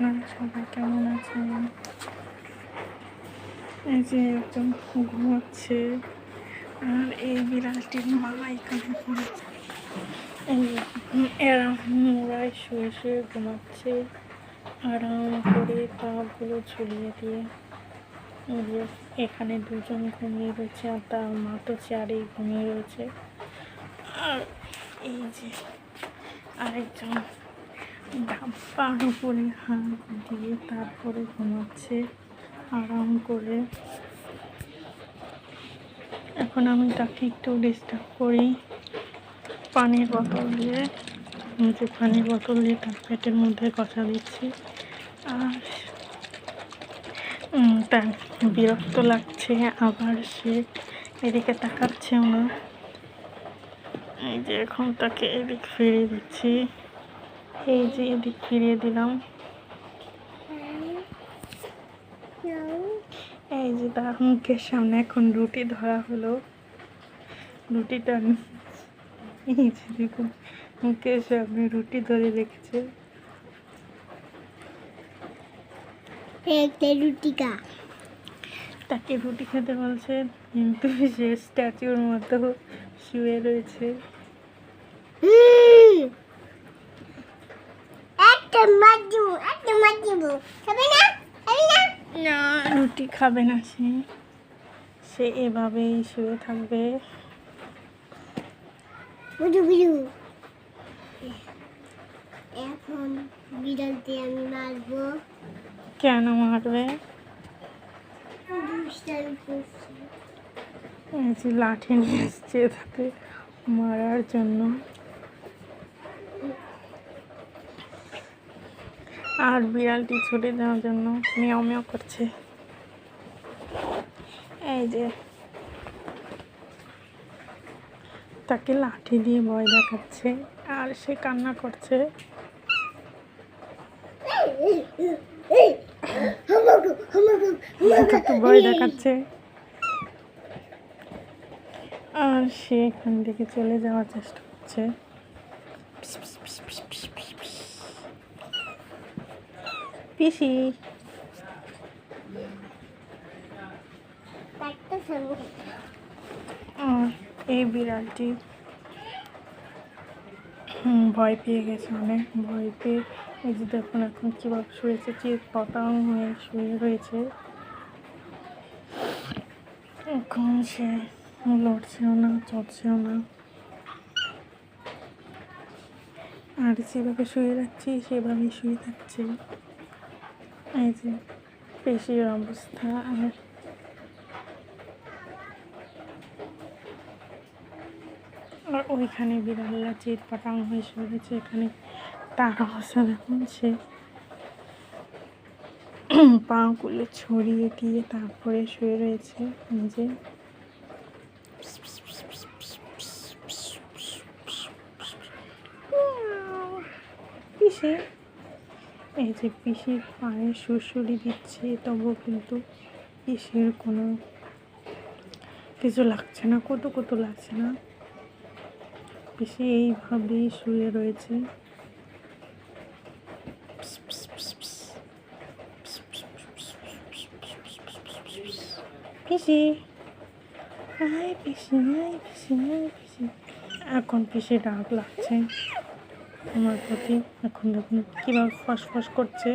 আপনারা সবাই কেমন আছেন? এই যে একজন ঘুমাচ্ছে, আর এই বিড়ালটির মা এখানে পড়েছে। এরা মোড়ায় শুয়ে শুয়ে ঘুমাচ্ছে আরাম করে, পাগুলো ঝুলিয়ে দিয়ে। এখানে দুজন ঘুমিয়ে রয়েছে, আর তার মা তো চেয়ারেই ঘুমিয়ে রয়েছে। আর এই যে আরেকজন ডাব্বার উপরে হাত দিয়ে তারপরে ঘুমাচ্ছে আরাম করে। এখন আমি তাকে একটু ডিস্টার্ব করি পানির বোতল দিয়ে, পানির বোতল দিয়ে তার পেটের মধ্যে কষা দিচ্ছি। আর তার বিরক্ত লাগছে, আবার সে এদিকে তাকাচ্ছেও না। এই যে এখন তাকে এদিক ফিরিয়ে দিচ্ছি, এই যে এদিক ফিরিয়ে দিলাম। এই যে তার মুখের সামনে এখন রুটি ধরা হলো, রুটিটা এই যে দেখুন মুখের সামনে রুটি ধরে রেখেছে। তাকে রুটি খেতে বলছে, কিন্তু সে স্ট্যাচুর মতো শুয়ে রয়েছে। না, রুটি খাবে না, সে এভাবেই শুয়ে থাকবে। এখন বিড়ালটি আমি মারবো। কেন মারবে? লাঠি নিয়ে এসছে তাকে মারার জন্য। আর বিড়ালটি ছুটে যাওয়ার জন্য মিয়াও মিয়াও করছে। এই যে তাকে লাঠি দিয়ে ভয় দেখাচ্ছে, আর সে কান্না করছে। তাকে ভয় দেখাচ্ছে, আর সে এখান থেকে চলে যাওয়ার চেষ্টা করছে। পিসি, এই বিড়ালটি ভয় পেয়ে গেছে, অনেক ভয় পেয়ে। এই যে দেখুন এখন কীভাবে শুয়েছে, চিৎ পতাং হয়ে শুয়ে রয়েছে। এখন সে লড়ছেও না, চড়ছেও না। আর যেভাবে শুয়ে রাখছি সেভাবেই শুয়ে থাকছে। এই যে পেশির অবস্থা। আর ওইখানে বিড়ালরা চিৎ পাটাং হয়ে শুয়ে রয়েছে। এখানে তার অবস্থা দেখুন, সে পাগুলো ছড়িয়ে দিয়ে তারপরে শুয়ে রয়েছে। যে পিসি, এই যে পিসির পায়ে সুড়সুড়ি দিচ্ছে, তবুও কিন্তু পিসির কোনো কিছু লাগছে না, কত লাগছে না। পিসি এইভাবেই শুয়ে রয়েছে। পিসি, পিসি, পিসি। এখন পিসি ডাক লাগছে আমার প্রতি। এখন দেখুন কীভাবে ফসফস করছে।